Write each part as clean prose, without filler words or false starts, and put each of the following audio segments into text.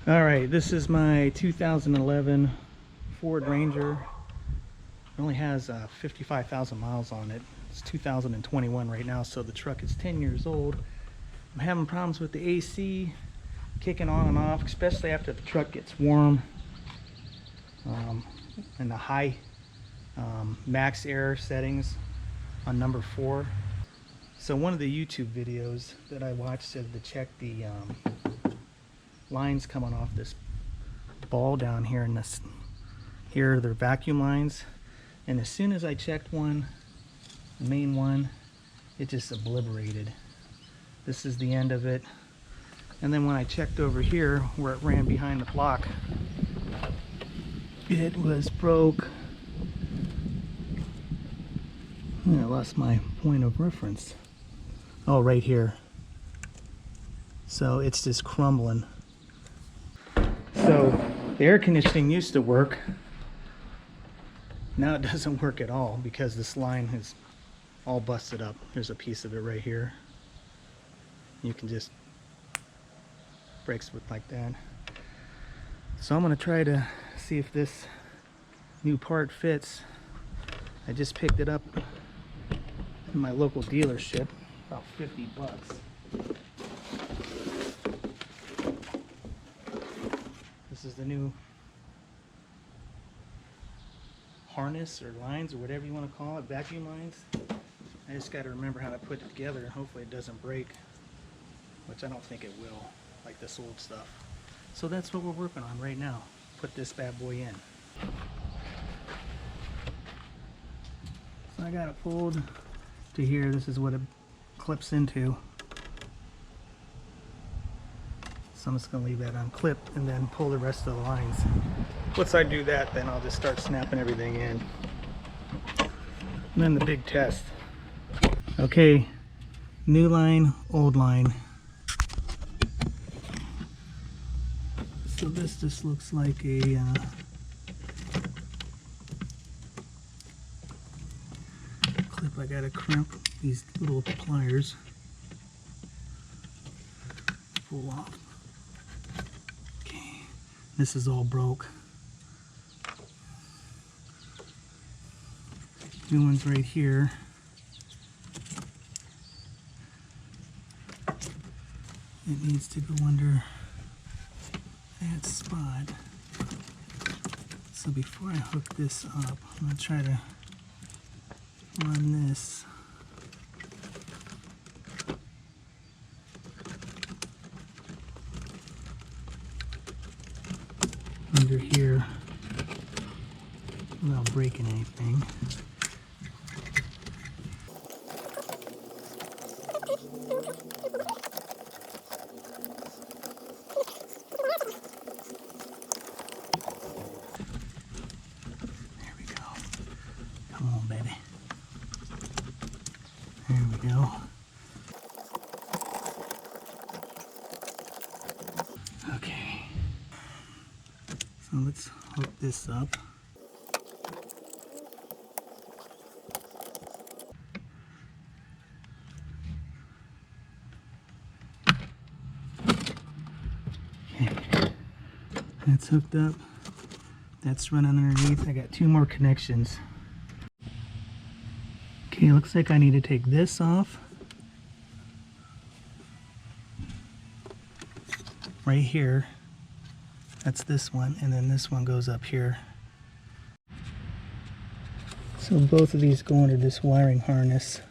All right, this is my 2011 Ford Ranger. It only has 55,000 miles on it. It's 2021 right now, so the truck is 10 years old. I'm having problems with the AC kicking on and off, especially after the truck gets warm. And the high max air settings on number 4. So one of the YouTube videos that I watched said to check the lines coming off this ball down here in this. Here are their vacuum lines, and as soon as I checked one, the main one, it just obliterated. This is the end of it. And then when I checked over here where it ran behind the block, it was broke. I lost my point of reference. Oh, right here. So it's just crumbling. So the air conditioning used to work. Now it doesn't work at all because this line is all busted up. There's a piece of it right here. You can just breaks with like that. So I'm gonna try to see if this new part fits. I just picked it up in my local dealership, about 50 bucks. This is the new harness or lines or whatever you want to call it, vacuum lines. I just got to remember how to put it together and hopefully it doesn't break, which I don't think it will, like this old stuff. So that's what we're working on right now. Put this bad boy in. So I got it pulled to here. This is what it clips into. So I'm just going to leave that unclipped and then pull the rest of the lines. Once I do that, then I'll just start snapping everything in. And then the big test. Okay, new line, old line. So this just looks like a clip. I gotta crimp these little pliers. Pull off. Okay, this is all broke. New one's right here. It needs to go under that spot. So before I hook this up, I'm going to try to run this under here without breaking anything. There we go. Okay. So let's hook this up. Okay. That's hooked up. That's running underneath. I got 2 more connections. Okay, looks like I need to take this off. Right here. That's this one, and then this one goes up here. So both of these go under this wiring harness.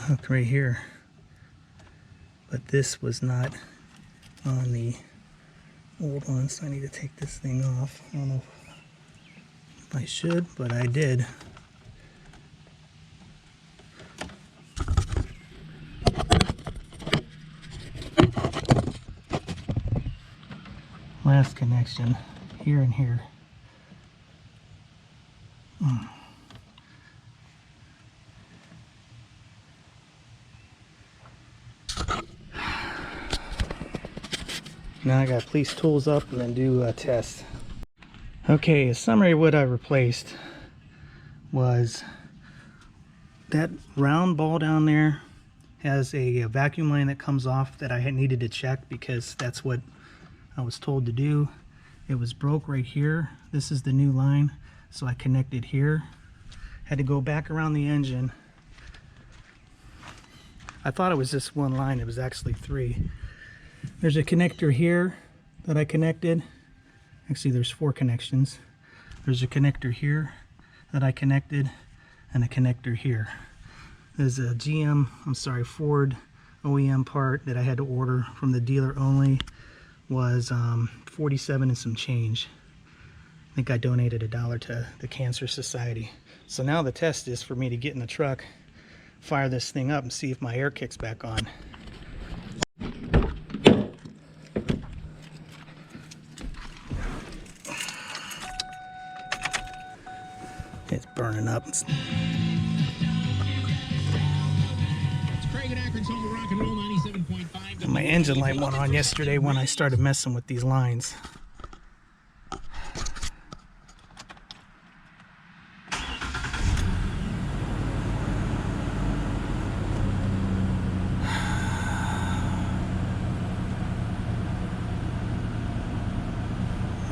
hooked right here. But this was not on the old one, so I need to take this thing off. I don't know if I should, but I did. Last connection, here and here. Now I got police tools up and then do a test. Okay, a summary of what I replaced was that round ball down there has a vacuum line that comes off that I had needed to check because that's what I was told to do. It was broke right here. This is the new line, so I connected here. Had to go back around the engine. I thought it was just one line, it was actually three. There's a connector here that I connected. Actually, there's 4 connections. There's a connector here that I connected, and a connector here. There's a Ford OEM part that I had to order from the dealer only. Was $47 and some change. I think I donated $1 to the Cancer Society. So now the test is for me to get in the truck, fire this thing up, and see if my air kicks back on. It's burning up. My engine light went on yesterday when I started messing with these lines.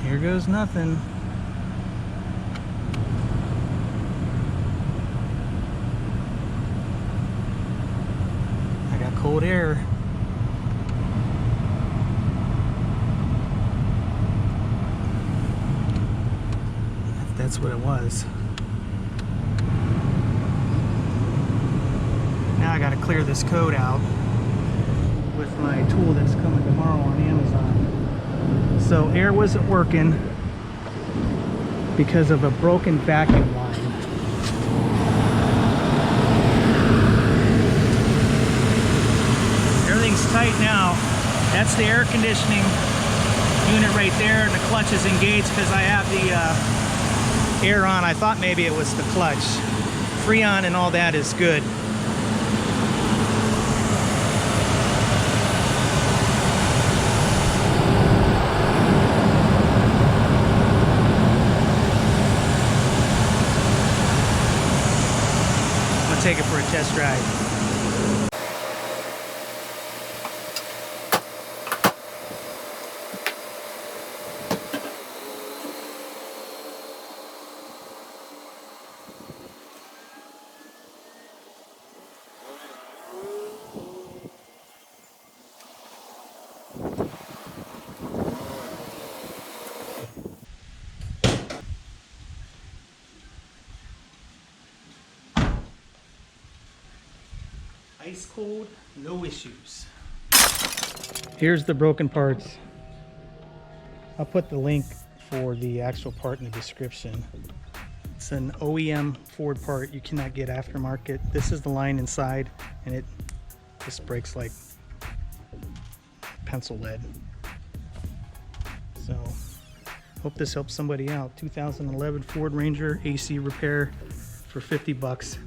Here goes nothing. I got cold air. That's what it was. Now I gotta clear this code out with my tool that's coming tomorrow on Amazon. So air wasn't working because of a broken vacuum line. Everything's tight now. That's the air conditioning unit right there, and the clutch is engaged because I have the air on. I thought maybe it was the clutch. Freon and all that is good. I'm gonna take it for a test drive. Ice cold, no issues. Here's the broken parts. I'll put the link for the actual part in the description. It's an OEM Ford part. You cannot get aftermarket. This is the line inside, and it just breaks like pencil lead. So, hope this helps somebody out. 2011 Ford Ranger AC repair for $50.